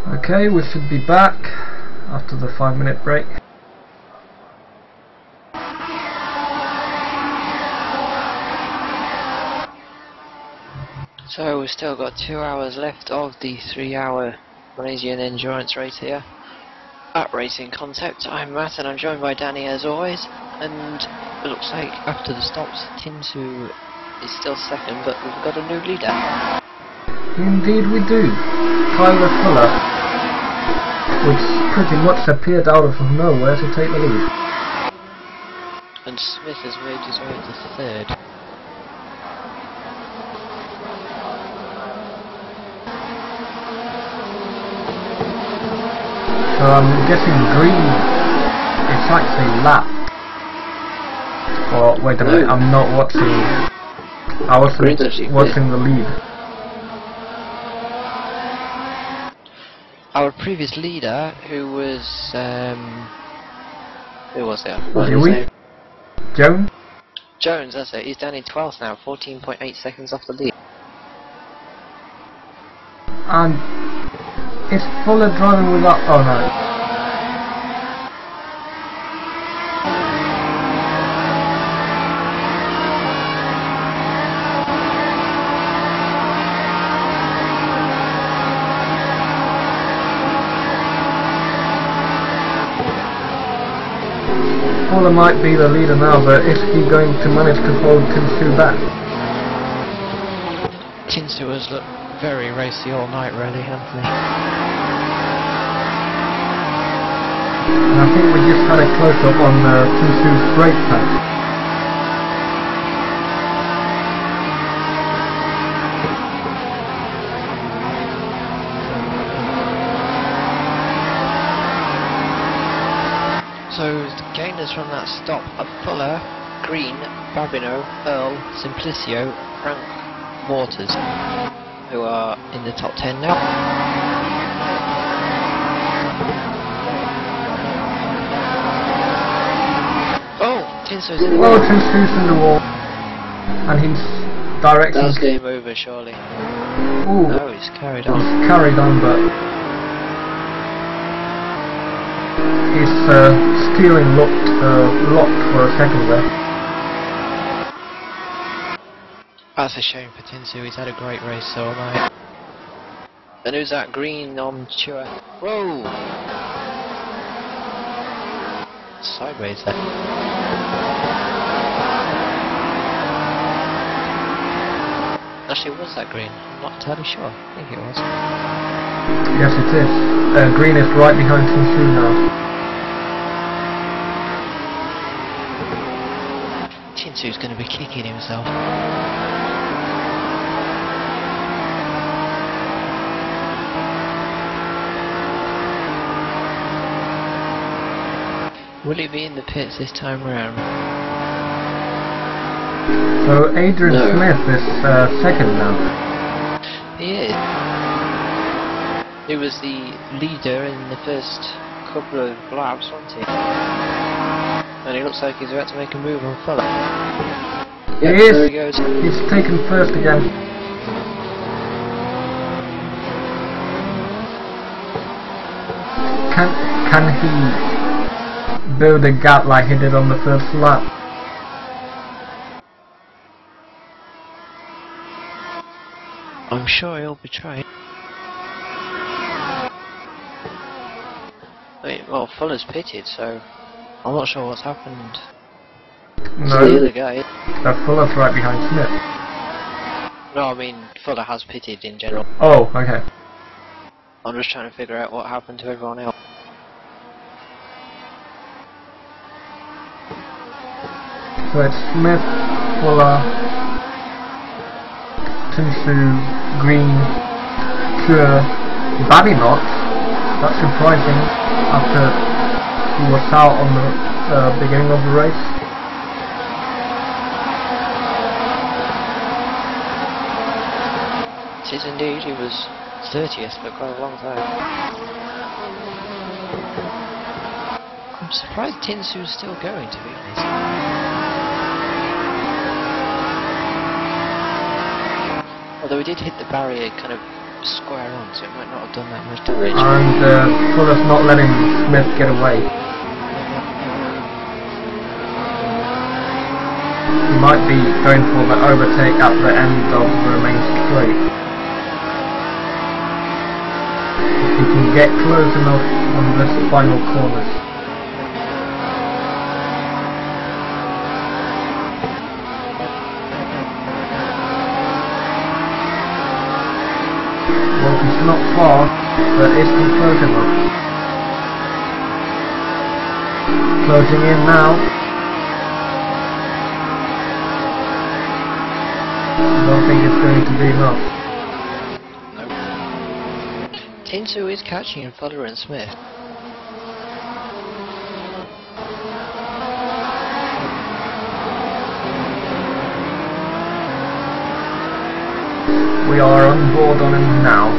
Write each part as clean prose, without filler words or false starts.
Okay, we should be back after the 5-minute break. So we've still got 2 hours left of the 3-hour Malaysian endurance race here at Racing Concept. I'm Matt and I'm joined by Danny as always, and it looks like after the stops Tinsu is still second, but we've got a new leader. Indeed we do. Tyler Fuller, which pretty much appeared out of nowhere to take the lead. And Smith has made his way to third. So I'm guessing green, it's actually lap. Or wait a minute, I'm not watching. I wasn't watching the lead. Our previous leader, who was it? Dewey? Jones? Jones, that's it. He's down in 12th now, 14.8 seconds off the lead. And is Fuller driving without? Oh no. Fuller might be the leader now, but is he going to manage to hold Tinsu back? Tinsu has looked very racy all night, really, hasn't he? And I think we just had a close-up on Tinsu's brake pad. So the gainers from that stop are Fuller, Green, Babino, Earl, Simplicio, Frank, Waters, who are in the top 10 now. Oh, Tinsu's in the wall. Oh, Tinsu's in the wall. And he's directing. That's game over, surely. Ooh. No, he's carried on. He's carried on, but his steering looked locked for a second there. That's a shame for Tinsu, he's had a great race all night. And who's that? Green on Chua. Whoa! Sideways there. Actually, was that Green? I'm not entirely sure. I think it was. Yes, it is. Green is right behind Tinsu now. Tinsu's going to be kicking himself. Will he be in the pits this time round? So Adrian Smith is second now. He is. He was the leader in the first couple of laps, wasn't he? And he looks like he's about to make a move on Fuller. Yep, he is. There he goes. He's taken first again. Can he build a gap like he did on the first lap? I'm sure he'll be trying. Well, Fuller's pitted, so I'm not sure what's happened. No, the other guy. That Fuller's right behind Smith. No, I mean Fuller has pitted in general. Oh, okay. I'm just trying to figure out what happened to everyone else. So it's Smith, Fuller, Tinsu, Green, Chua, Babinot. That's surprising after he was out on the beginning of the race. It is indeed, he was 30th for quite a long time. I'm surprised Tinsu's still going, to be honest. Although he did hit the barrier kind of square on, so it might not have done that much damage. And Fuller's not letting Smith get away. He might be going for the overtake at the end of the main straight. If he can get close enough on this final corners. Well, he's not far, but is he close enough? Closing in now. I don't think it's going to be enough. No. Tinsu is catching Fuller and Smith. We are on board on him now.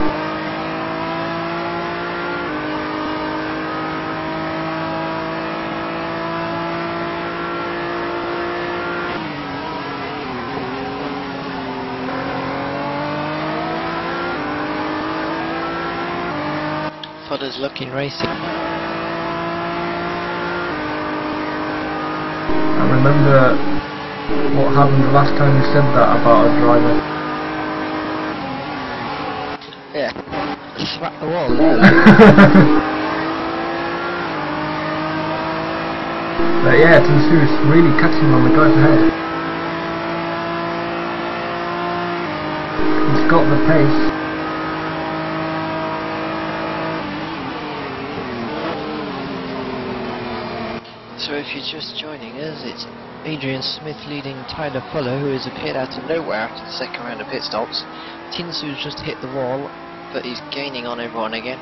Fuller's looking racing. I remember what happened the last time you said that about a driver. Yeah. Smack the wall. But yeah, Tinsu's really catching on the guys ahead. He's got the pace. So if you're just joining us, it's Adrian Smith leading Tyler Fuller, who has appeared out of nowhere after the second round of pit stops. Tinsu's just hit the wall, but he's gaining on everyone again.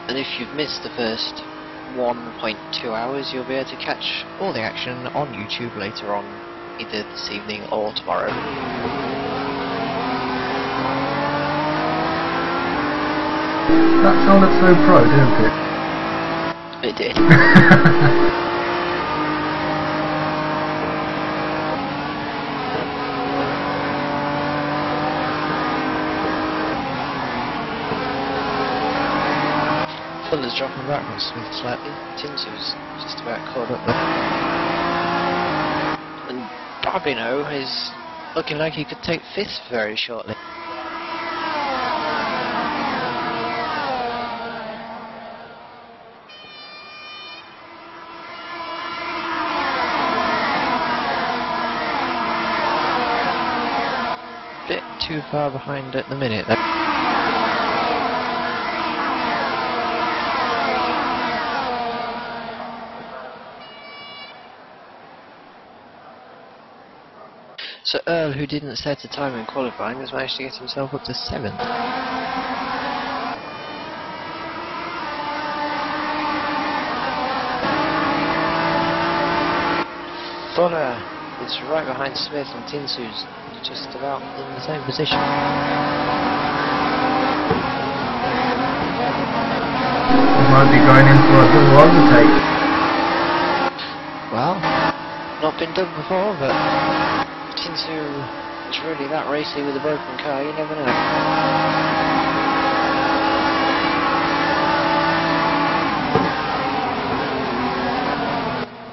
And if you've missed the first 1.2 hours, you'll be able to catch all the action on YouTube later on, either this evening or tomorrow. That sounded so pro, didn't it? It did. Fuller's dropping back on Smith slightly. Tinsu's just about caught up there. And Barbino is looking like he could take fifth very shortly. Bit too far behind at the minute though. So Earl, who didn't set a time in qualifying, has managed to get himself up to 7th. Fuller is right behind Smith, and Tinsu's just about in the same position. He might be going in for a double overtake. Well, not been done before, but Tinsu is really that racy with a broken car, you never know.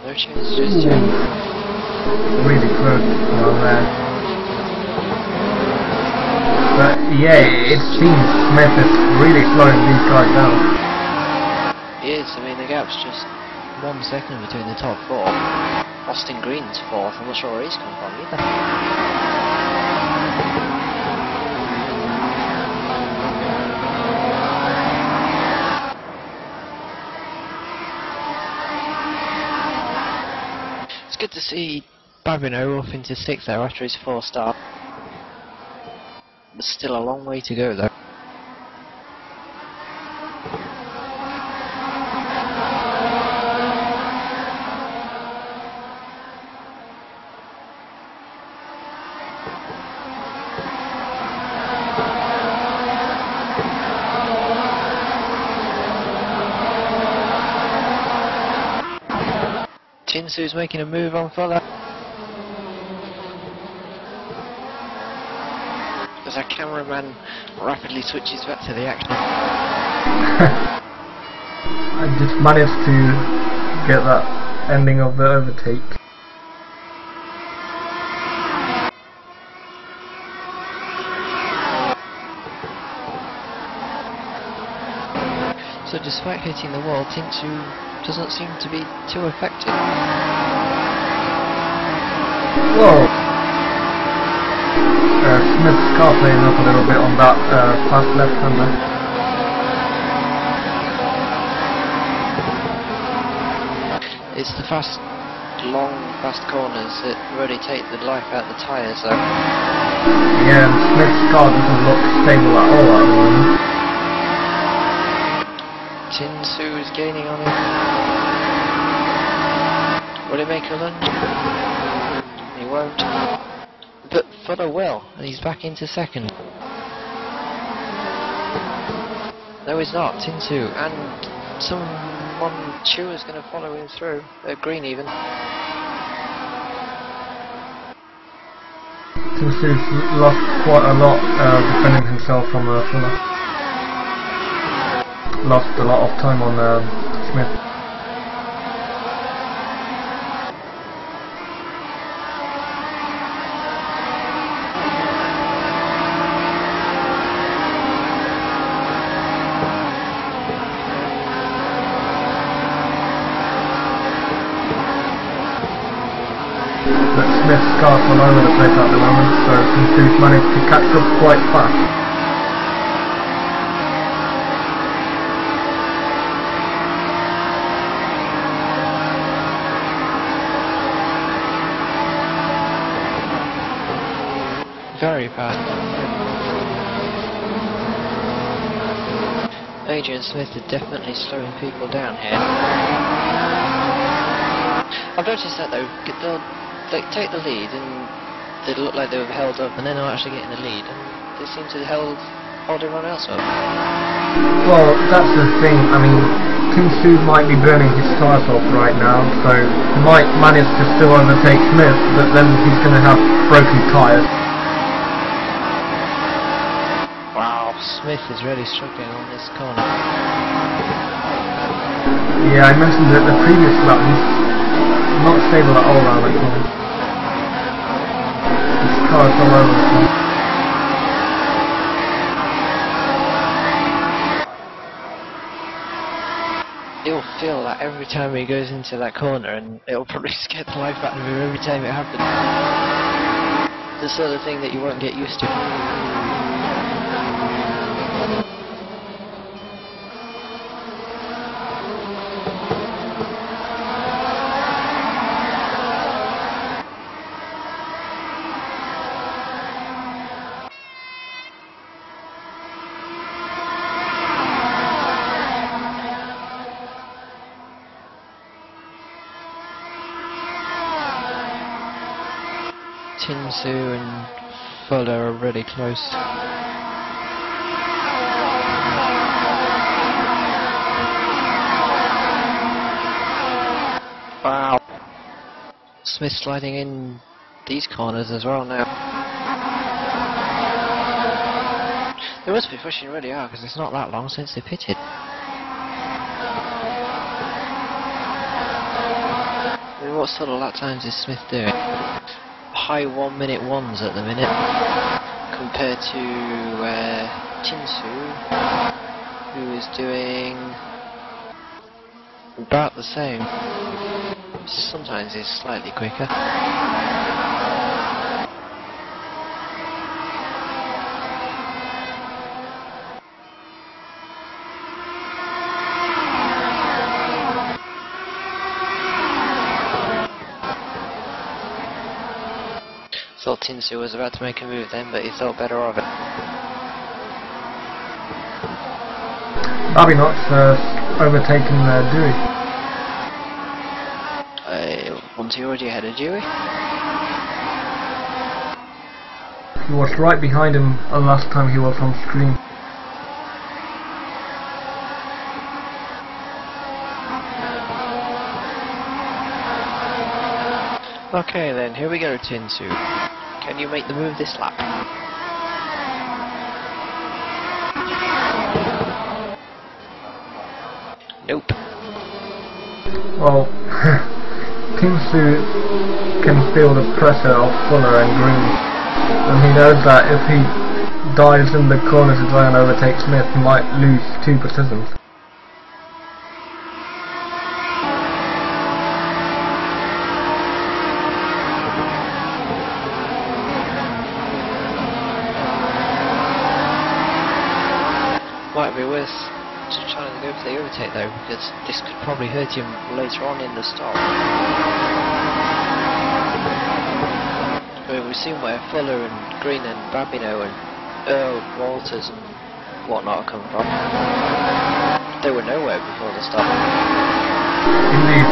No chance just yet. Really close on there. But yeah, it seems Smith is really slowing these guys down. He is, I mean the gap's just 1 second between the top 4. Austin Green's 4th, I'm not sure where he's come from either. It's good to see Barbino off into 6th there after his 4 start. There's still a long way to go though. Tinsu's making a move on Fuller. As I cameraman rapidly switches back to the action. I just managed to get that ending of the overtake. So despite hitting the wall, Tinsu doesn't seem to be too effective. Whoa! Smith's car playing up a little bit on that fast left-hander. It's the long, fast corners that really take the life out of the tyres though. Yeah, and Smith's car doesn't look stable at all at the moment. Tinsu is gaining on him. Will he make a lunge? He won't. But Fuller will, and he's back into second. No, he's not. Tinsu and someone Chu is going to follow him through. Green even. Tinsu's lost quite a lot defending himself from Fuller. Lost a lot of time on Smith. But Smith's car's all over the place at the moment, so Tinsu's managed to catch up quite fast. Very fast. Adrian Smith is definitely slowing people down here. I've noticed that though, they take the lead and they look like they were held up and then they're actually getting the lead and they seem to hold everyone else up. Well, that's the thing, I mean, Tinsu might be burning his tyres off right now, so he might manage to still overtake Smith, but then he's going to have broken tyres. Smith is really struggling on this corner. Yeah, I mentioned that the previous lap, he's not stable at all around that corner. His car's all over the place. He'll feel that every time he goes into that corner, and it'll probably scare the life out of him every time it happens. The sort of thing that you won't get used to. Tinsu and Fuller are really close. Wow. Smith sliding in these corners as well now. They must be pushing really hard because it's not that long since they pitted. I mean, what sort of lap times is Smith doing? High 1 minute ones at the minute compared to Tinsu, who is doing about the same. Sometimes he's slightly quicker. Thought Tinsu was about to make a move then, but he thought better of it. Babinot's overtaken Dewey. Wasn't he already ahead of Dewey? He was right behind him the last time he was on screen. Okay then, here we go, Tinsu. Can you make the move this lap? Well, Kinsu can feel the pressure of Fuller and Green, and he knows that if he dives in the corner to try and overtake Smith, he might lose 2 positions. Might be worth just trying to go for the overtake though, because this could probably hurt him later on in the stop. I mean, we've seen where Fuller and Green and Babino and Earl, Walters and whatnot come from. They were nowhere before the stop. Indeed.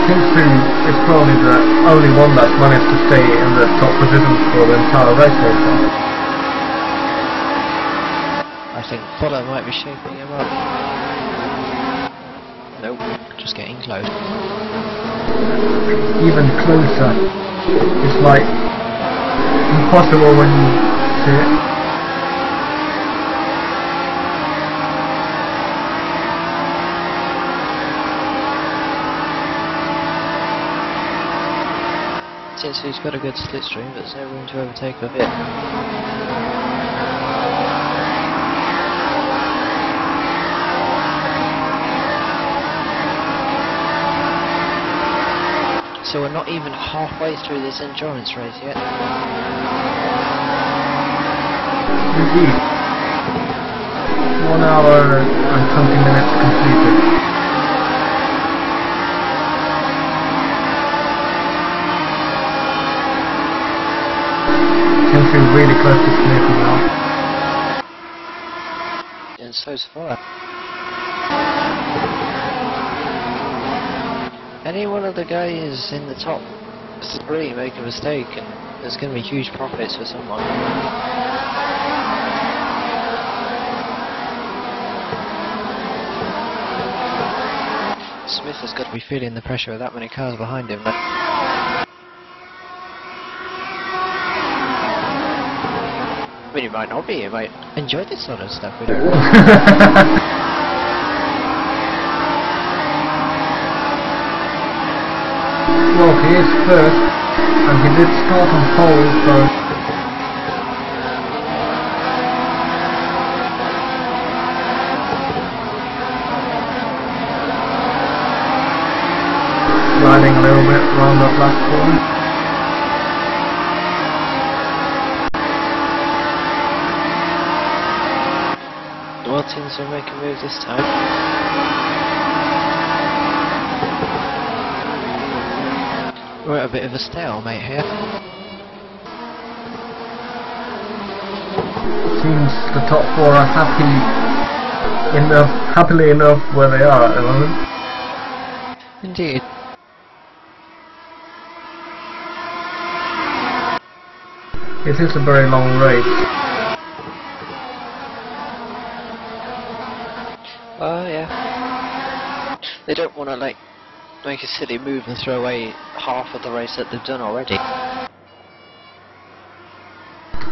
Kinsu is probably the only one that's managed to stay in the top position for the entire race so far. I think Fuller might be shaping him up. Nope, just getting close. Even closer. It's like impossible when you see it. Since he's got a good slipstream, there's no room to overtake of it. So we're not even halfway through this endurance race yet. Indeed. 1 hour and 20 minutes completed. Can feel really close to Smith now. And so's Fuller. Any one of the guys in the top 3 make a mistake and there's going to be huge profits for someone. Smith has got to be feeling the pressure of that many cars behind him. I mean, he might not be, he might enjoy this sort of stuff, we don't know. Well, he is first, and he did start on pole, so sliding a little bit around that last corner. Watkins will make a move this time. We're at a bit of a stalemate here. Seems the top 4 are happily enough where they are at the moment. Indeed. It is a very long race. Oh yeah. They don't want to like make a silly move and throw away half of the race that they've done already.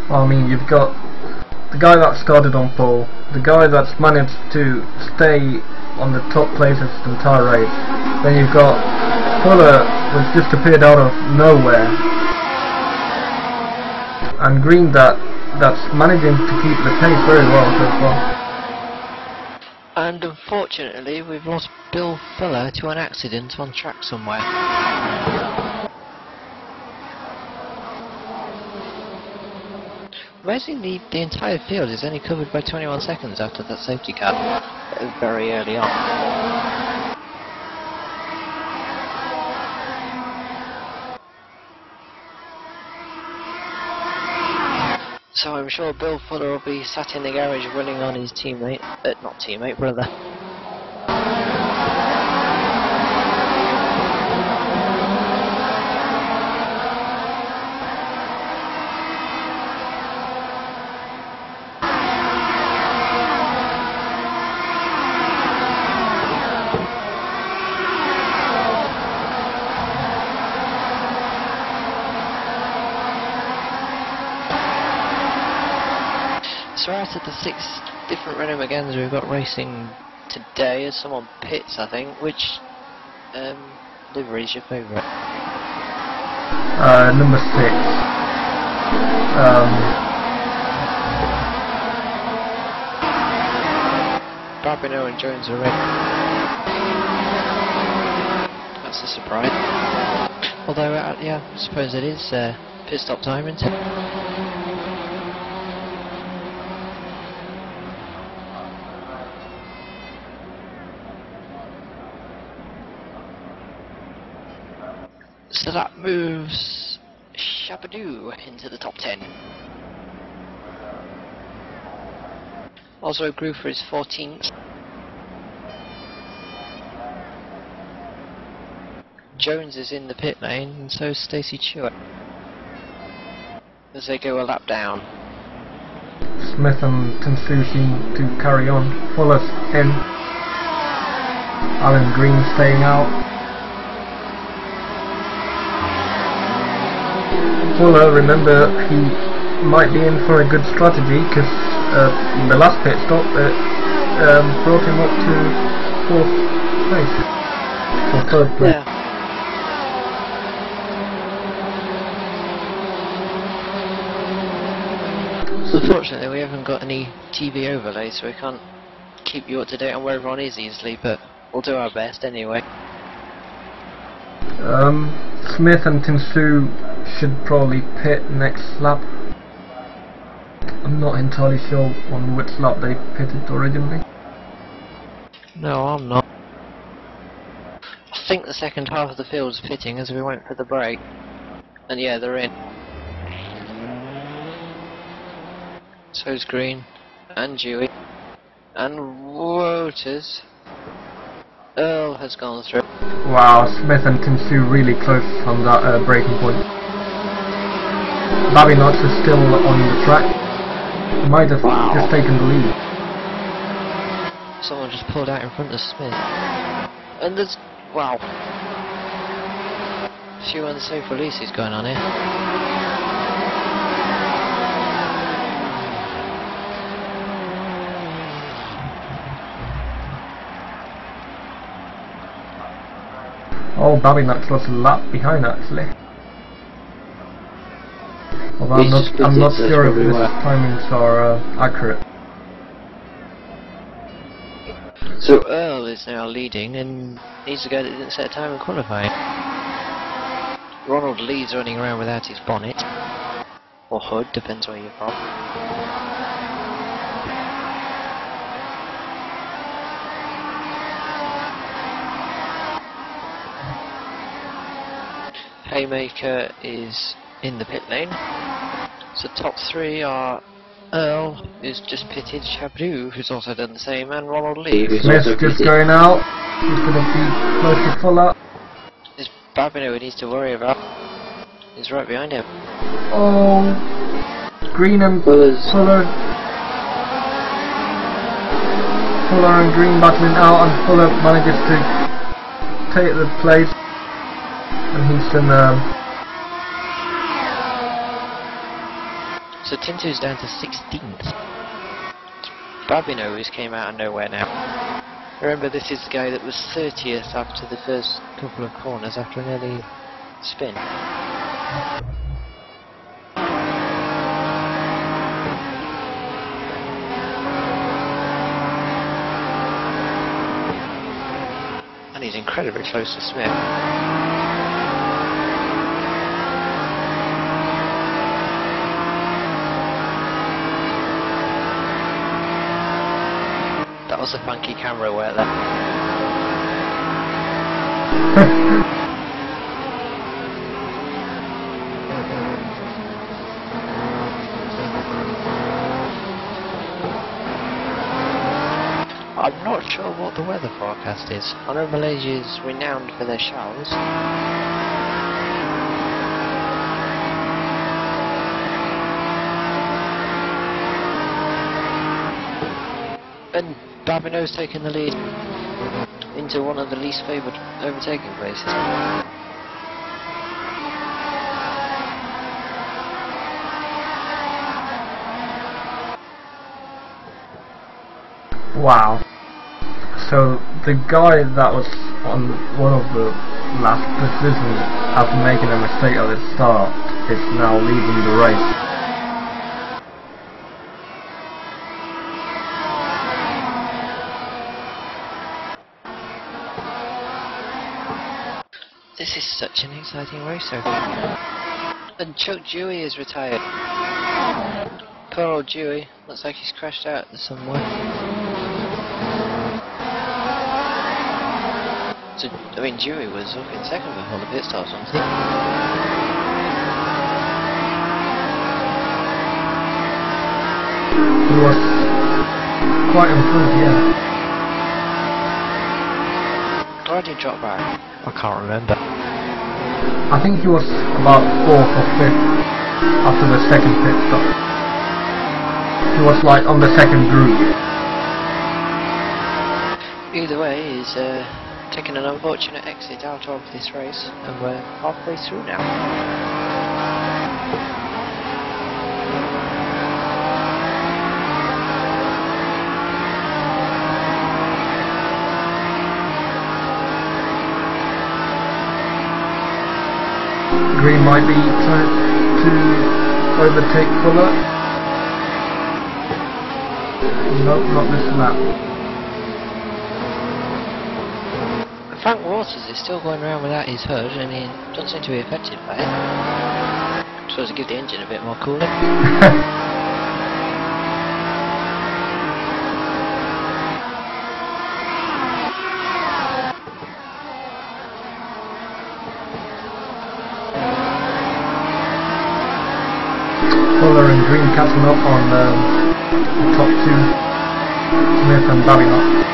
Well, I mean, you've got the guy that started on pole, the guy that's managed to stay on the top places the entire race, then you've got Fuller, which just appeared out of nowhere, and Green that's managing to keep the pace very well so far. And unfortunately, we've lost Bill Fuller to an accident on track somewhere. Amazingly, the entire field is only covered by 21 seconds after that safety car, very early on. So I'm sure Bill Fuller will be sat in the garage running on his teammate, not teammate, brother. So out of the 6 different Renault Meganes we've got racing today as someone pits, I think. Which livery is your favourite? Number 6. Babino and Jones are red. That's a surprise. Although, yeah, I suppose it is pit stop time, isn't it? So that moves Shabadoo into the top 10. Also Groofer is 14th. Jones is in the pit lane, and so is Stacey Chewett. As they go a lap down. Smith and Tinsu seem to carry on. Fuller's in. Alan Green staying out. Fuller, remember, he might be in for a good strategy because the last pit stop brought him up to 4th place. Or 3rd place. Yeah. Unfortunately, we haven't got any TV overlay, so we can't keep you up to date on where everyone is easily, but we'll do our best anyway. Smith and Tinsu should probably pit next lap. I'm not entirely sure on which lap they pitted originally. No, I'm not. I think the second half of the field's pitting as we went for the break. And yeah, they're in. So's Green, and Dewey, and Wouters. Earl has gone through. Wow, Smith and Tinsu really close on that braking point. Babinot is still on the track. He might have just taken the lead. Someone just pulled out in front of Smith. And there's... wow. A few unsafe releases going on here. Oh, Babinot was a lap behind actually. Although I'm not sure if his timings are accurate. So Earl is now leading, and he's the guy that didn't set a time in qualifying. Ronald Lee's running around without his bonnet. Or hood, depends where you're from. Haymaker is in the pit lane. So top 3 are Earl, who's just pitted, Shabadoo, who's also done the same, and Ronald Lee, who's Smith's also just pitted. going out. He's going to be close to Fuller. There's Babino he needs to worry about. He's right behind him. Oh, Green and Fuller and Green battling out, and Fuller manages to take the place. And he's in So Tintu's down to 16th. Babino has came out of nowhere now. Remember, this is the guy that was 30th after the first couple of corners after an early spin. And he's incredibly close to Smith. That was a funky camera work there. I'm not sure what the weather forecast is. I know Malaysia is renowned for their showers. And Babino's taken the lead into one of the least favoured overtaking places. wow. So the guy that was on one of the last positions after making a mistake at the start is now leading the race. This is such an exciting race so far. And Chuck Dewey is retired. Poor old Dewey, looks like he's crashed out somewhere. So, I mean, Dewey was up in second before the pit stops, wasn't he? He was quite improved, yeah. Why did he drop back? I can't remember. I think he was about 4th or 5th after the second pit stop. He was like on the second group. Either way, he's taken an unfortunate exit out of this race, and we're halfway through now. Green might be trying to overtake Fuller. Nope, not this lap. Frank Waters is still going around without his hood, and he doesn't seem to be affected by it. Supposed to give the engine a bit more cooling. Fuller and Green catching up on the top two, Smith and Babinot.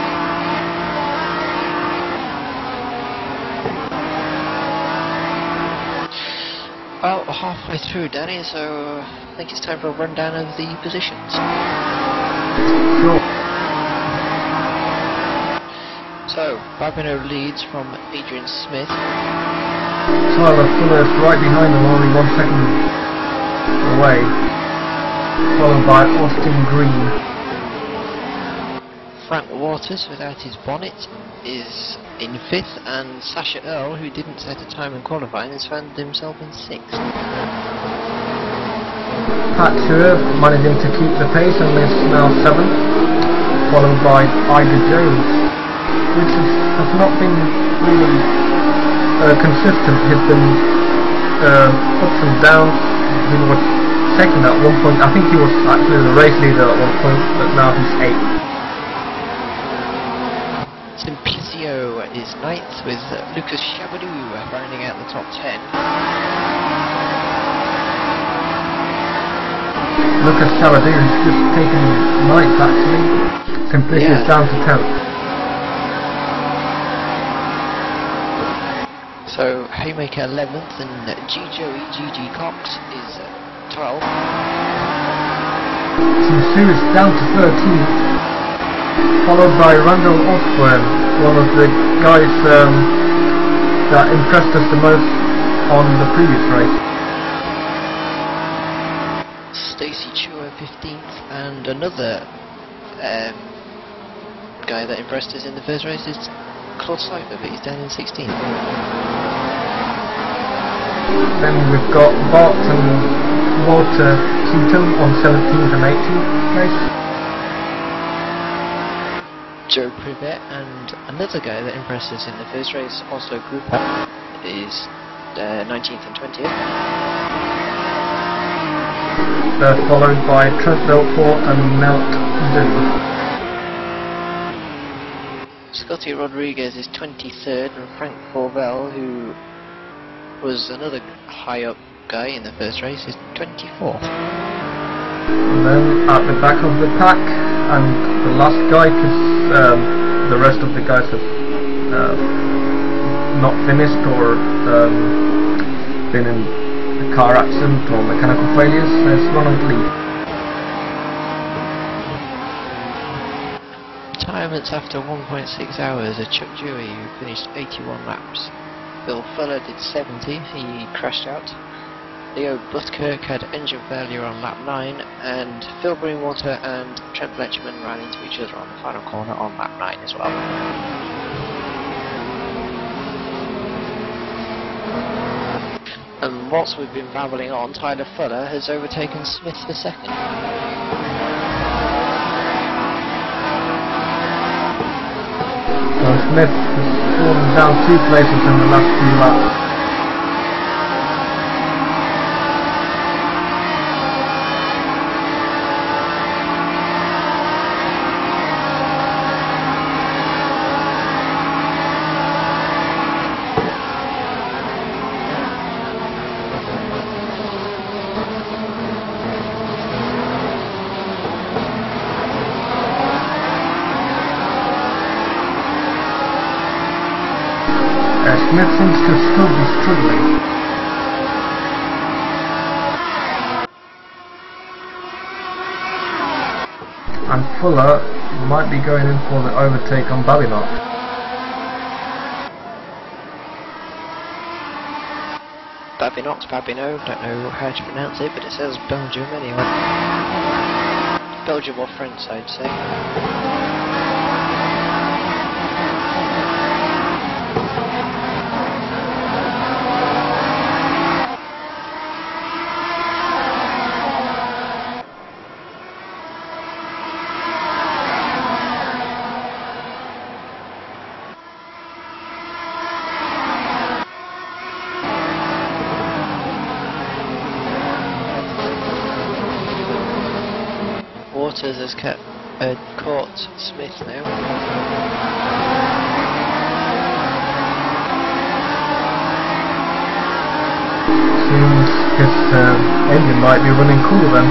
Well, halfway through, Danny, so I think it's time for a rundown of the positions. Sure. So, Babinot leads from Adrian Smith. Tyler Fuller is right behind them, only 1 second away, followed by Austin Green. Frank Waters, without his bonnet, is in 5th, and Sasha Earl, who didn't set a time in qualifying, has found himself in 6th. Pat Tour managing to keep the pace and is now 7th, followed by Ida Jones, which has not been really consistent. He's been ups and downs. He was second at one point. I think he was actually the race leader at one point, but now he's 8th. Simplicio is 9th, with Lucas Chabadou rounding out the top 10. Lucas Chabadou has just taken 9th actually. Simplicio is down to 10th. So Haymaker 11th, and Gigi Cox is 12th. Sinsu is down to 13th, followed by Randall Osborne, one of the guys that impressed us the most on the previous race. Stacey Chua 15th, and another guy that impressed us in the first race is Claude Cypher, but he's down in 16th. Then we've got Bart and Walter Keaton on 17th and 18th place. Joe Privet and another guy that impressed us in the first race, Oslo Grupa, is 19th and 20th. They're followed by Trent Belfort and Melt Dillon. Scotty Rodriguez is 23rd, and Frank Forvel, who was another high up guy in the first race, is 24th. And then at the back of the pack, and the last guy, because the rest of the guys have not finished or been in a car accident or mechanical failures, there's Ronald Lee. Retirements after 1.6 hours are Chuck Dewey, who finished 81 laps. Bill Fuller did 70, he crashed out. Leo Buttkirk had engine failure on lap 9, and Phil Greenwater and Trent Fletcherman ran into each other on the final corner on lap 9 as well. And whilst we've been babbling on, Tyler Fuller has overtaken Smith for second. So Smith has fallen down 2 places in the last few laps. Smith seems to still be struggling. And Fuller might be going in for the overtake on Babylon. Babino, don't know how to pronounce it, but it says Belgium anyway. Belgium or France, I'd say. Waters has caught Smith now. Seems his engine might be running cool then.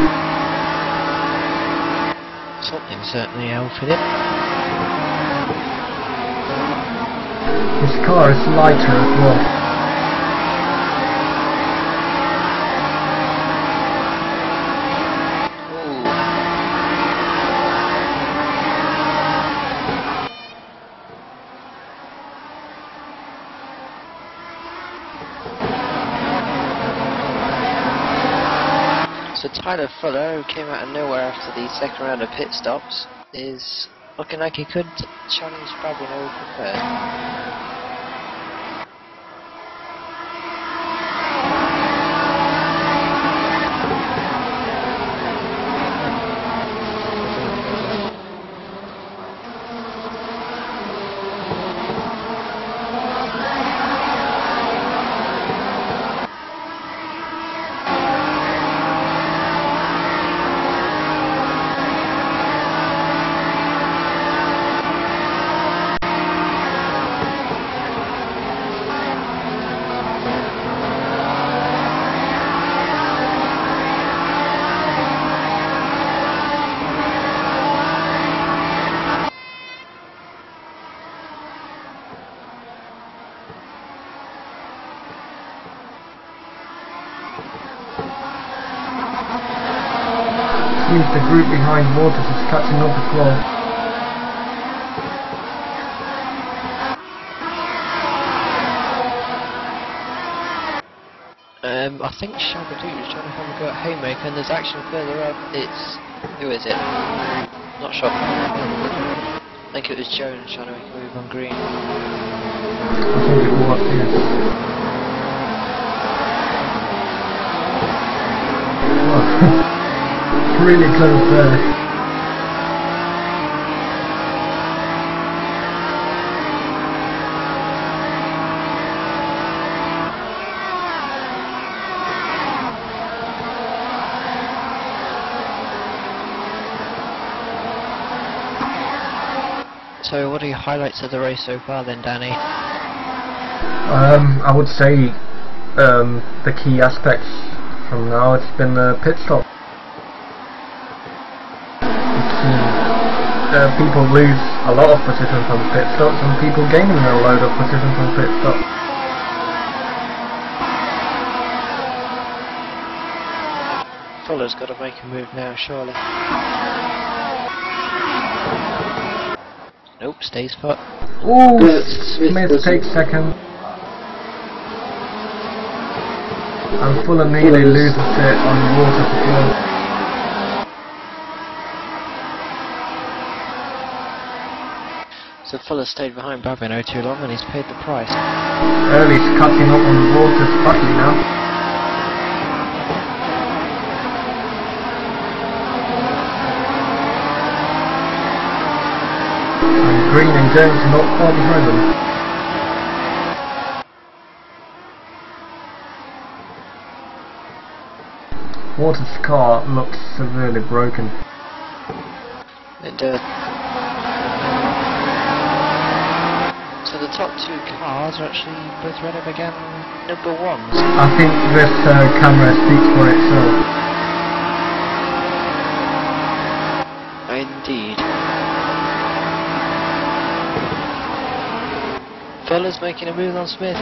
Something certainly helping it. His car is lighter as well. So Tyler Fuller, who came out of nowhere after the second round of pit stops, is looking like he could challenge Babino for third. Seems the group behind Waters is catching up as well. I think Shabadoo is trying to have a go at Haymaker, and there's action further up. It's... who is it? Not sure. I think it was Jones trying to make a move on green. I think it was, yes. Oh. Really close there. So what are your highlights of the race so far then, Danny? I would say the key aspects from now, it's been the pit stop. People lose a lot of position from pit stops and people gaining a load of position from pit stops. Fuller's got to make a move now, surely. Nope, stays put. Ooh, Smith takes second. And Fuller nearly loses it on water before. So Fuller stayed behind Babino too long and he's paid the price. Early's cutting up on Waters badly now. And Green and Jones are not far behind them. Waters' car looks severely broken. It does. So the top two cars are actually both Renault Megane number ones. I think this camera speaks for itself. Indeed. Fuller's making a move on Smith.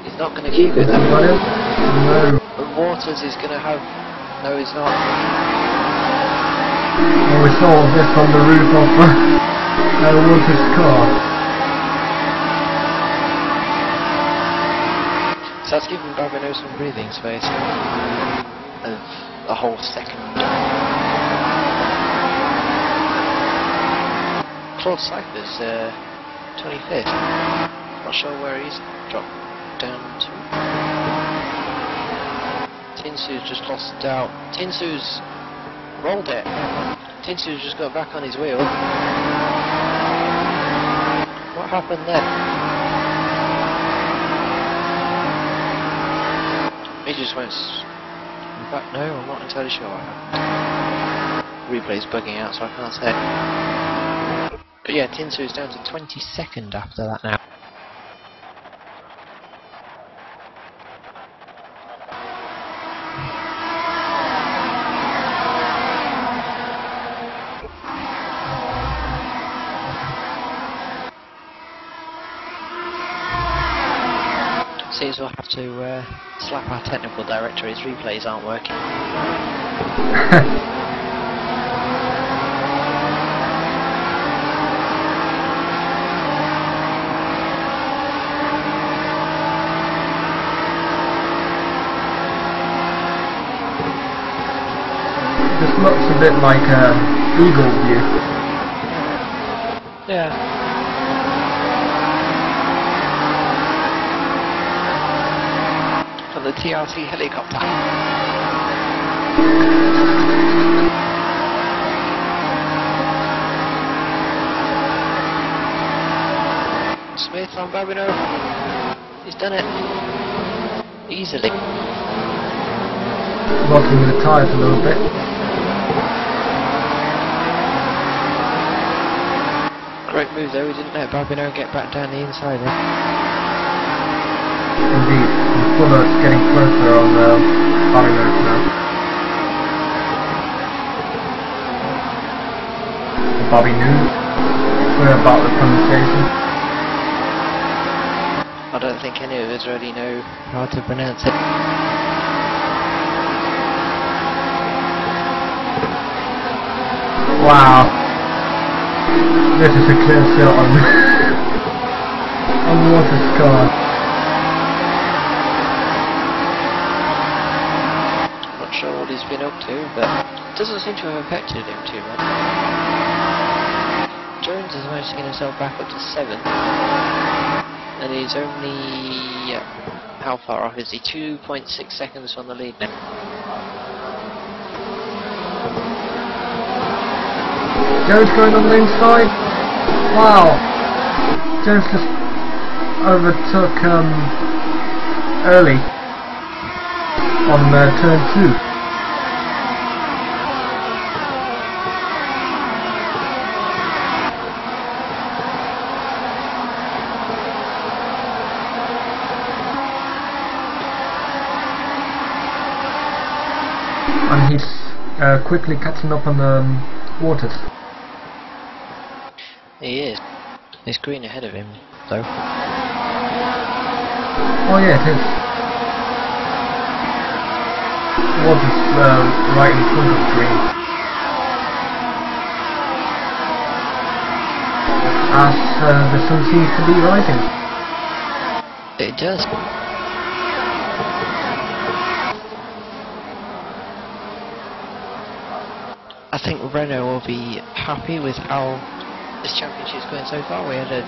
He's not going to keep it. No. But Waters is going to have... No, he's not. Well, we saw this on the roof of Waters' car. So that's giving Babino some breathing space. Of a whole second. Claude Cypher's 25th. Not sure where he's dropped down to. Tinsu's just lost out. Tinsu's rolled it. Tinsu's just got back on his wheel. What happened there? He just went back. No, I'm not entirely sure what happened. Replay's bugging out, so I can't say. But yeah, Tinsu's down to 22nd after that now. Seems we'll have to slap our technical director, his replays aren't working. This looks a bit like Eagle View. Yeah. The TRC helicopter. Smith on Babino. He's done it. Easily. Rocking the tyres a little bit. Great move though, he didn't let Babino get back down the inside there. Indeed, and Fuller's getting closer on the Babino now. Babino, we're about the pronunciation. I don't think any of us really know how to pronounce it. Wow, this is a clear shot on on Waters' car. Sure what he's been up to, but it doesn't seem to have affected him too much. Jones has managed to get himself back up to 7th, and he's only how far off is he? 2.6 seconds on the lead now. Jones going on the inside. Wow, Jones just overtook early on turn 2. And he's quickly catching up on Waters. He is. There's Green ahead of him, though. Oh yeah, it is. Waters right in front of Green. As the sun seems to be rising. It does. I think Renault will be happy with how this championship's going so far. We had a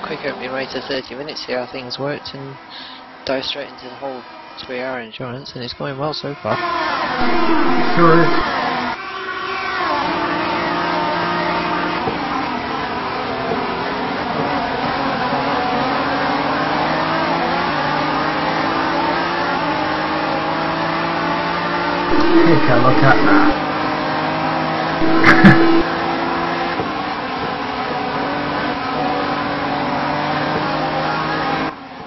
quick opening rate of 30 minutes, see how things worked, and dive straight into the whole 3-hour endurance, and it's going well so far. Sure is. Take a look at that.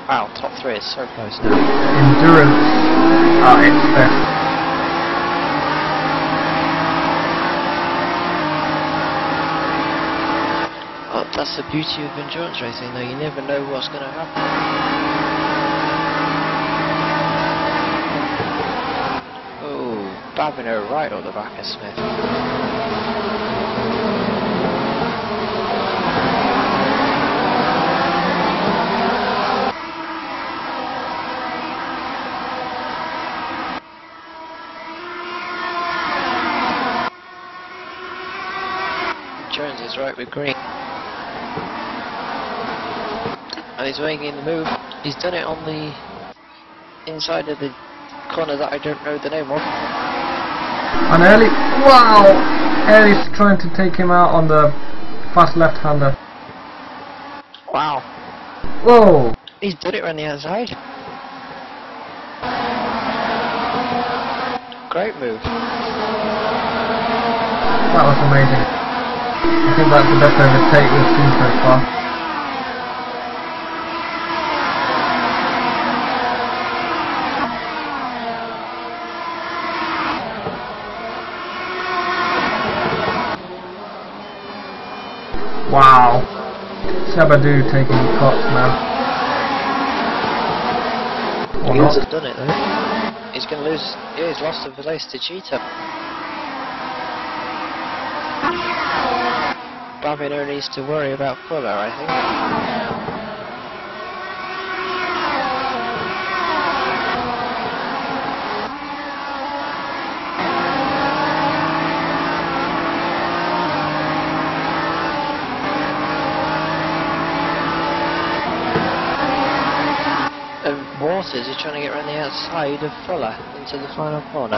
Wow, top 3 is so close now. Endurance at its best. Oh, that's the beauty of endurance racing though, you never know what's going to happen. Babino right up the back of Smith. Jones is right with Green. And he's making the move. He's done it on the inside of the corner that I don't know the name of. And Early, wow! Early's trying to take him out on the fast left-hander. Wow. Whoa! He's done it around the outside. Great move. That was amazing. I think that's the best overtake we've seen so far. Wow. Shabadoo taking cots now. He must have done it though. He's going to lose. Yeah, he's lost the place to Cheetah. Babino needs to worry about Fuller, I think. Waters is trying to get around the outside of Fuller into the final corner.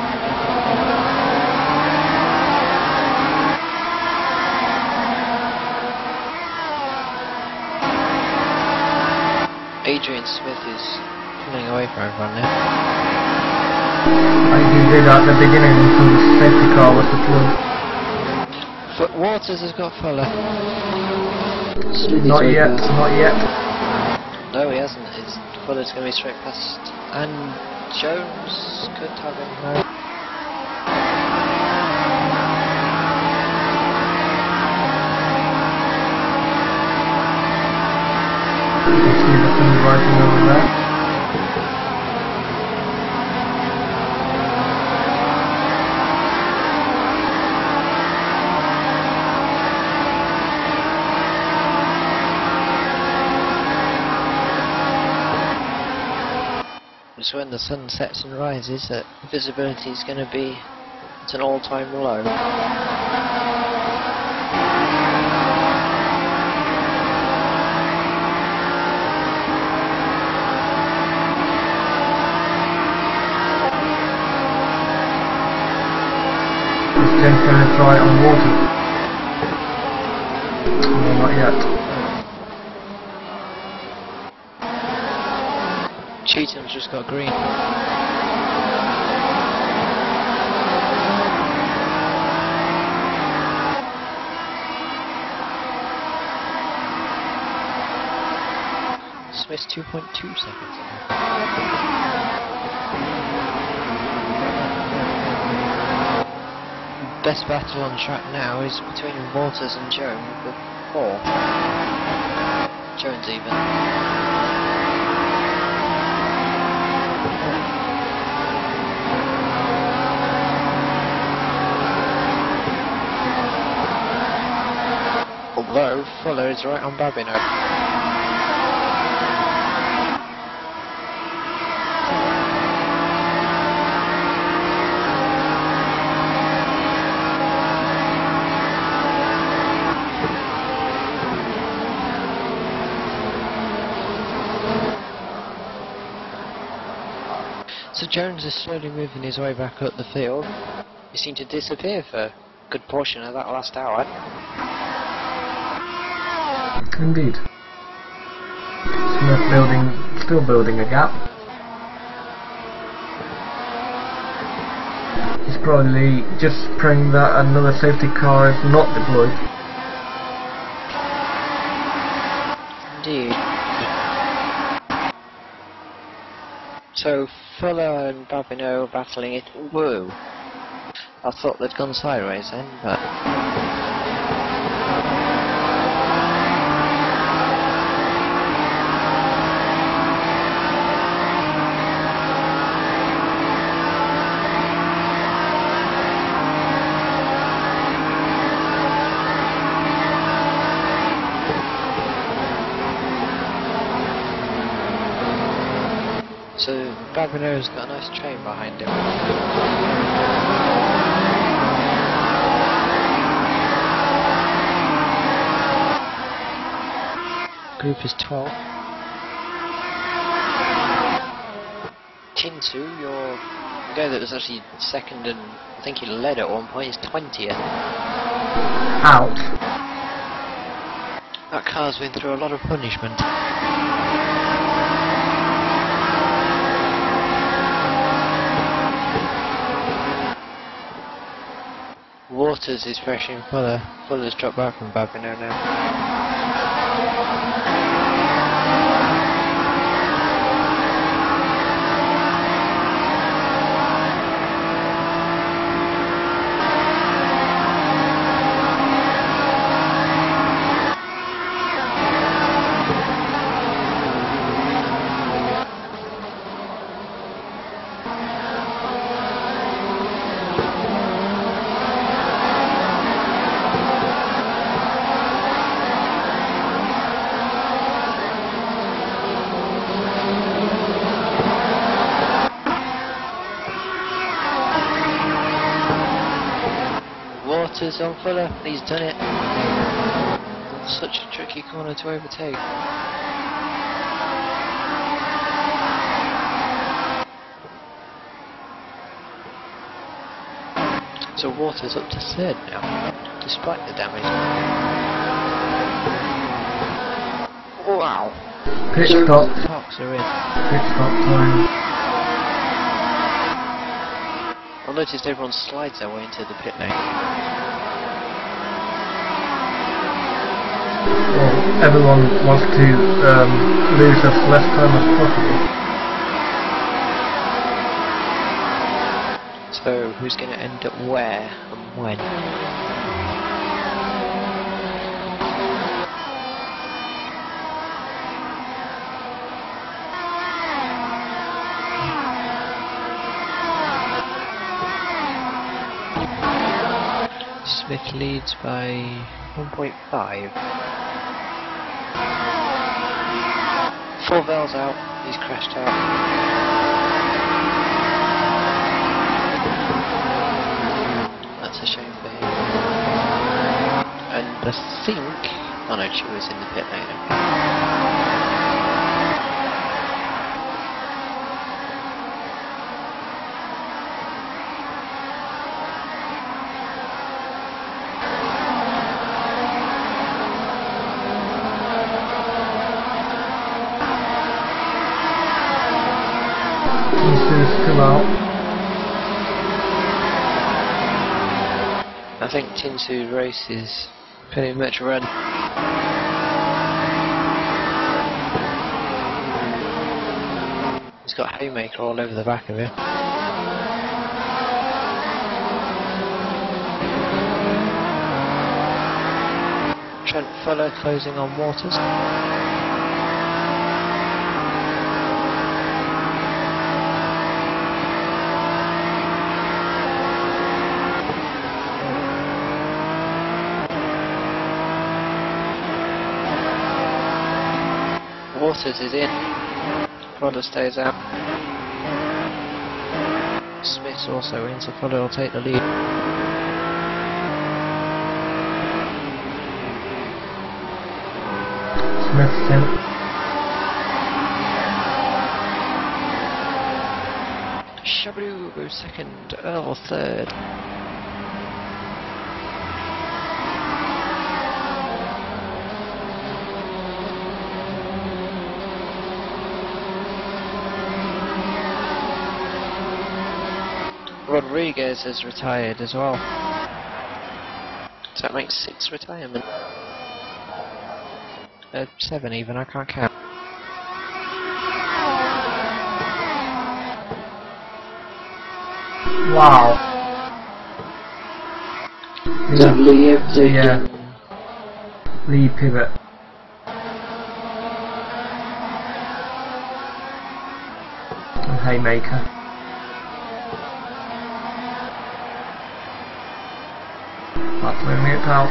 Adrian Smith is pulling away from everyone now. I think he did at the beginning until the safety car was deployed. But Waters has got Fuller. Not yet, not yet. No, he hasn't. Fuller's going to be straight past, and Jones could have him now. You can see the thing rising over there. It's when the sun sets and rises that visibility is going to be at an all-time low. Is James going to try on water? No, not yet. Cheatham's just got green. Smith's 2.2 seconds. Best battle on track now is between Waters and Jones with 4. Jones even. Although Fuller is right on Babino. Jones is slowly moving his way back up the field. He seemed to disappear for a good portion of that last hour. Indeed. Smith still building a gap. He's probably just praying that another safety car is not deployed. Indeed. So Fuller and Babineau battling it. Whoa. I thought they'd gone sideways then, but... So Babineau's got a nice train behind him. Group is 12. Tinsu, your guy that was actually second and I think he led at one point, is 20th. Out. That car's been through a lot of punishment. Waters is pressuring Fuller. Fuller's dropped back from Babineau now. Waters on Fuller, he's done it. Such a tricky corner to overtake. So Waters up to third now, despite the damage. Wow. Pit stop. Fox are in. Pit stop time. I noticed everyone slides their way into the pit lane. Well, everyone wants to lose as less time as possible. So who's going to end up where and when? Smith leads by 1.5. Forvell's out, he's crashed out. That's a shame for him. And I think... oh no, she was in the pit lane, okay. Still out. I think Tinsu's race is pretty much run. He's got Haymaker all over the back of him. Trent Fuller closing on Waters. Waters is in. Fuller stays out. Smith's also in, so Fuller will take the lead. Smith's in. Shabadoo goes second, Earl third. Rodriguez has retired as well. So that makes 6 retirement. 7 even, I can't count. Wow. Yeah. Lee pivot. And haymaker. That's moving it out.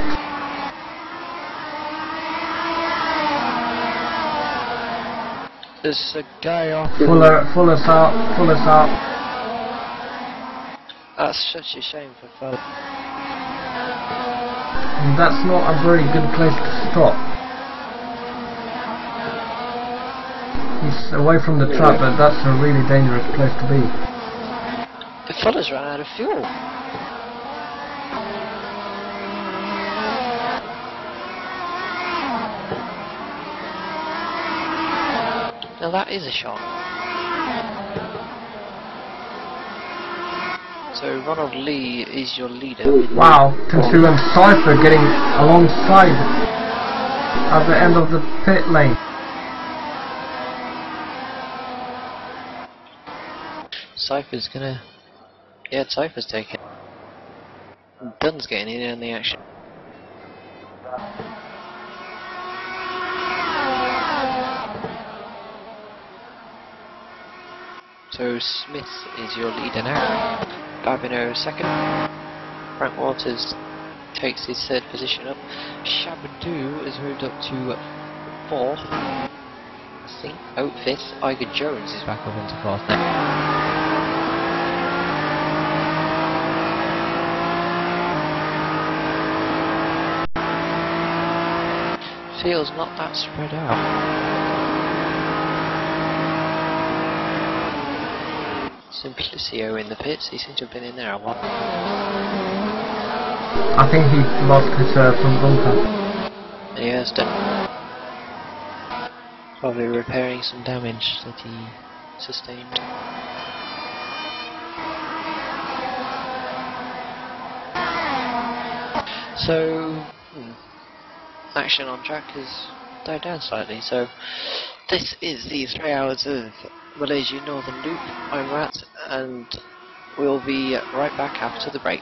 There's a guy off. Fuller's out. That's such a shame for Fuller. And that's not a very good place to stop. He's away from the trap, but that's a really dangerous place to be. The Fuller's run out of fuel. Now that is a shot. So Ronald Lee is your leader. Wow, Tinsu and Cypher getting alongside at the end of the pit lane. Cypher's gonna... Yeah, Cypher's taking. Dunn's getting in on the action. So Smith is your leader now. Babino second. Frank Waters takes his third position up. Shabadoo has moved up to 4th. I think. Oh, 5th. Iger Jones is back up into 4th now. Feels not that spread out. Simplicio in the pits, he seems to have been in there a while. I think he lost his front bumper. He has done. Probably repairing some damage that he sustained. So, action on track has died down slightly, so this is the 3 hours of Malaysia Northern Loop. I'm Matt, and we'll be right back after the break.